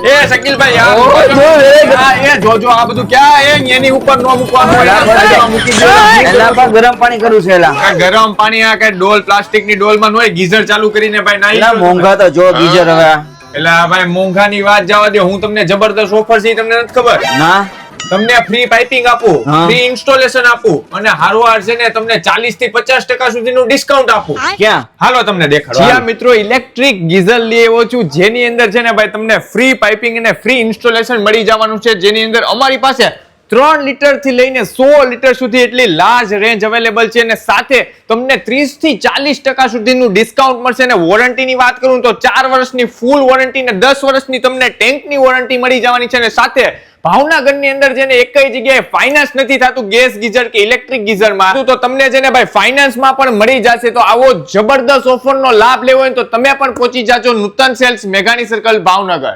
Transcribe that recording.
એ શકીલભાઈ જોજો આ બધું ક્યાં એની ઉપર નો મૂકવાનું મૂકી દો. એલા પણ ગરમ પાણી કરું છે એલા. ગરમ પાણી આ કઈ ડોલ પ્લાસ્ટિક ની ડોલ માં નો ગીઝર ચાલુ કરીને ભાઈ નાઈ એલા મોંઘા તો જો ગીઝર હવે. એટલે ભાઈ મોંઘાની વાત જવા દે, હું તમને જબરદસ્ત ઓફર છે તમને નથી ખબર? ના તમને ફ્રી પાઇપિંગ આપું, ફ્રી ઇન્સ્ટોલેશન આપું અને હારવાર છે ને તમને 40 થી 50% સુધીનું ડિસ્કાઉન્ટ આપું. ક્યાં? હાલો તમને દેખાડો. જીયા મિત્રો, ઇલેક્ટ્રિક ગીઝર લઈ આવ્યો છું જેની અંદર છે ને ભાઈ તમને ફ્રી પાઇપિંગ અને ફ્રી ઇન્સ્ટોલેશન મળી જવાનું છે, જેની અંદર અમારી પાસે 3 લીટર થી લઈને 100 લીટર સુધી એટલી લાર્જ રેન્જ અવેલેબલ છે અને સાથે તમને 30 થી 40% સુધીનું ડિસ્કાઉન્ટ મળશે. અને વોરંટીની વાત કરું તો 4 વર્ષની ફૂલ વોરંટી ને 10 વર્ષની તમને ટેન્કની વોરંટી મળી જવાની છે. અને સાથે ભાવનગરની અંદર જેને એકય જગ્યાએ ફાઇનાન્સ નથી થતું ગેસ ગીઝર કે ઇલેક્ટ્રિક ગીઝરમાં, તો તમને છે ને ભાઈ ફાઇનાન્સમાં પણ મળી જશે. તો આવો જબરદસ્ત ઓફરનો લાભ લેવો હોય તો તમે પણ પહોંચી જાજો નૂતન સેલ્સ મેઘાણી સર્કલ ભાવનગર.